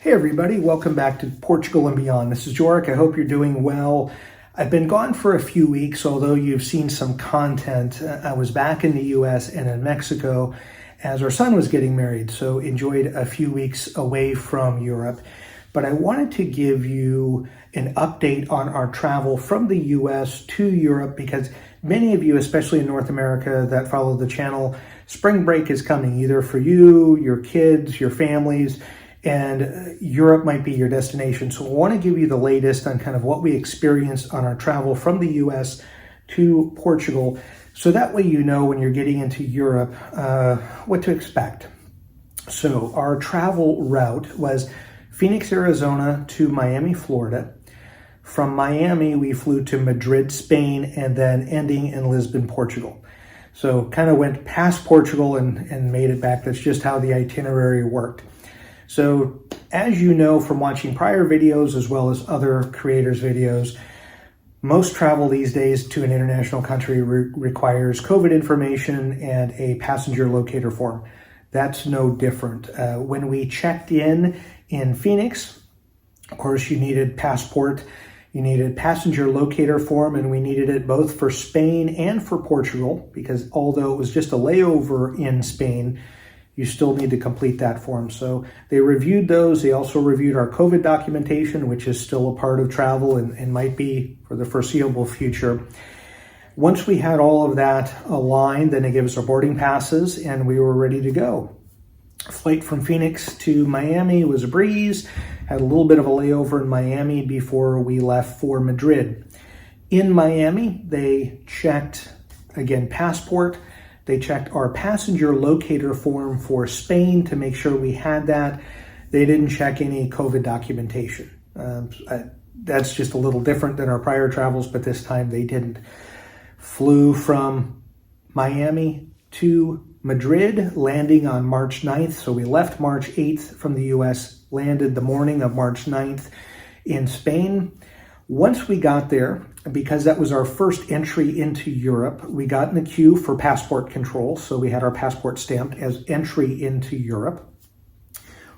Hey everybody, welcome back to Portugal and Beyond. This is Jorik. I hope you're doing well. I've been gone for a few weeks, although you've seen some content. I was back in the US and in Mexico as our son was getting married, so enjoyed a few weeks away from Europe. But I wanted to give you an update on our travel from the US to Europe because many of you, especially in North America that follow the channel, spring break is coming either for you, your kids, your families, and Europe might be your destination. So I want to give you the latest on kind of what we experienced on our travel from the US to Portugal. So that way you know when you're getting into Europe what to expect. So our travel route was Phoenix, Arizona to Miami, Florida. From Miami, we flew to Madrid, Spain, and then ending in Lisbon, Portugal. So kind of went past Portugal and made it back. That's just how the itinerary worked. So as you know from watching prior videos as well as other creators' videos, most travel these days to an international country requires COVID information and a passenger locator form. That's no different. When we checked in Phoenix, of course, you needed passport, you needed passenger locator form, and we needed it both for Spain and for Portugal because although it was just a layover in Spain, you still need to complete that form. So they reviewed those. They also reviewed our COVID documentation, which is still a part of travel and might be for the foreseeable future. Once we had all of that aligned, then they gave us our boarding passes and we were ready to go. Flight from Phoenix to Miami was a breeze. Had a little bit of a layover in Miami before we left for Madrid. In Miami, they checked, again, passport. They checked our passenger locator form for Spain to make sure we had that. They didn't check any COVID documentation. That's just a little different than our prior travels, but this time they didn't. Flew from Miami to Madrid, landing on March 9th. So we left March 8th from the US, landed the morning of March 9th in Spain. Once we got there, because that was our first entry into Europe, we got in the queue for passport control. So we had our passport stamped as entry into Europe.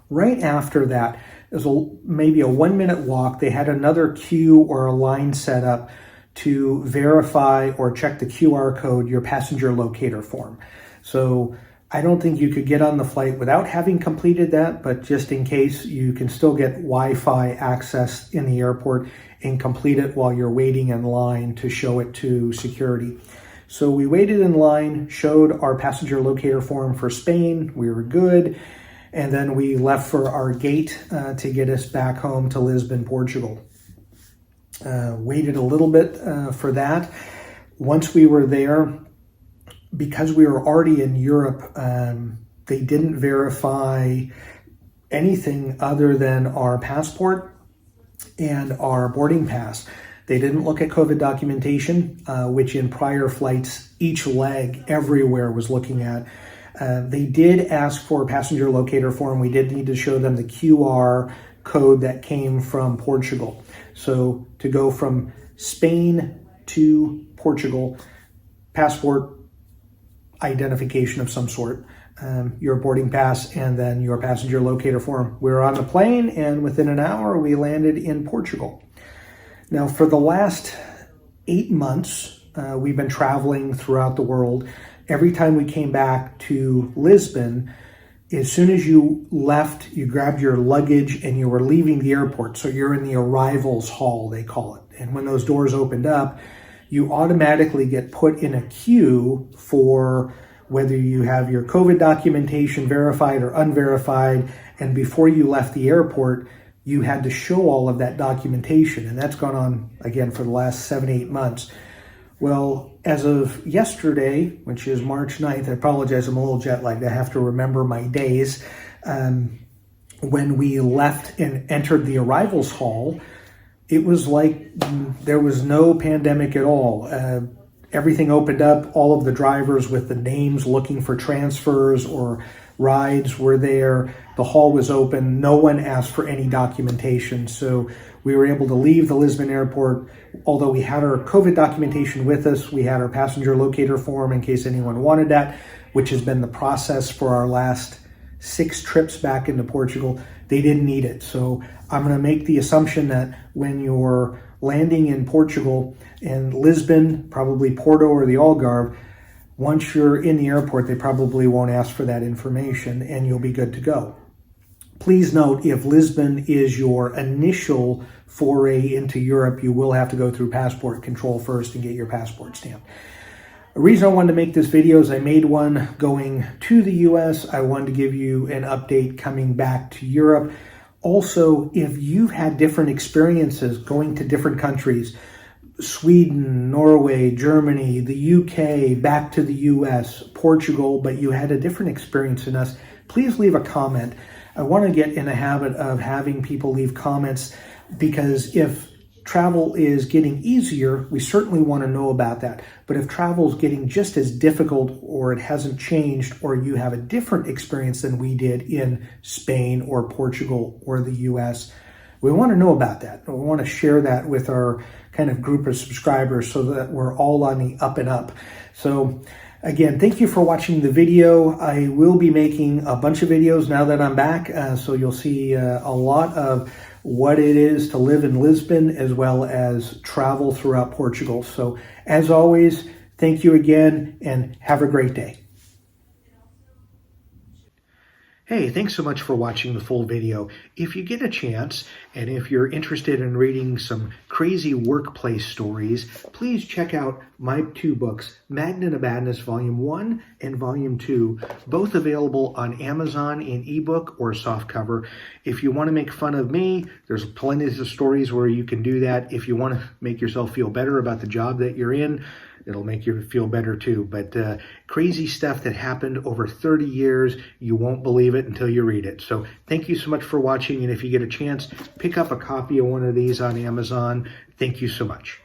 Right after that, there's maybe a 1-minute walk. They had another queue or a line set up to verify or check the QR code, your passenger locator form. So I don't think you could get on the flight without having completed that, but just in case, you can still get Wi-Fi access in the airport and complete it while you're waiting in line to show it to security. So we waited in line, showed our passenger locator form for Spain, we were good, and then we left for our gate to get us back home to Lisbon, Portugal. Waited a little bit for that. Once we were there, because we were already in Europe, they didn't verify anything other than our passport and our boarding pass. They didn't look at COVID documentation, which in prior flights, each leg everywhere was looking at. They did ask for a passenger locator form. We did need to show them the QR code that came from Portugal. So to go from Spain to Portugal, passport, identification of some sort, your boarding pass, and then your passenger locator form. We were on the plane, and within an hour, we landed in Portugal. Now, for the last 8 months, we've been traveling throughout the world. Every time we came back to Lisbon, as soon as you left, you grabbed your luggage and you were leaving the airport. So you're in the arrivals hall, they call it. And when those doors opened up, you automatically get put in a queue for whether you have your COVID documentation verified or unverified. And before you left the airport, you had to show all of that documentation. And that's gone on, again, for the last 7-8 months. Well, as of yesterday, which is March 9th, I apologize, I'm a little jet lagged. I have to remember my days. When we left and entered the arrivals hall, it was like there was no pandemic at all. Everything opened up. All of the drivers with the names looking for transfers or rides were there. The hall was open. No one asked for any documentation. So we were able to leave the Lisbon airport. Although we had our COVID documentation with us, we had our passenger locator form in case anyone wanted that, which has been the process for our last 6 trips back into Portugal. they didn't need it. So I'm going to make the assumption that when you're landing in Portugal, in Lisbon, probably Porto or the Algarve, once you're in the airport, they probably won't ask for that information and you'll be good to go. Please note, if Lisbon is your initial foray into Europe, you will have to go through passport control first and get your passport stamped. The reason I wanted to make this video is I made one going to the US. I wanted to give you an update coming back to Europe. Also, if you've had different experiences going to different countries, Sweden, Norway, Germany, the UK, back to the US, Portugal, but you had a different experience than us, please leave a comment. I want to get in the habit of having people leave comments, because if travel is getting easier, we certainly want to know about that. But if travel is getting just as difficult, or it hasn't changed, or you have a different experience than we did in Spain or Portugal or the US, we want to know about that. We want to share that with our kind of group of subscribers so that we're all on the up and up. So again, thank you for watching the video. I will be making a bunch of videos now that I'm back, so you'll see a lot of what it is to live in Lisbon as well as travel throughout Portugal. So as always, thank you again and have a great day. Hey, thanks so much for watching the full video. If you get a chance, and if you're interested in reading some crazy workplace stories, please check out my two books, Magnet of Madness Volume 1 and Volume 2, both available on Amazon in ebook or softcover. If you want to make fun of me, there's plenty of stories where you can do that. If you want to make yourself feel better about the job that you're in, it'll make you feel better too. But crazy stuff that happened over 30 years, you won't believe it until you read it. So thank you so much for watching. And if you get a chance, pick up a copy of one of these on Amazon. Thank you so much.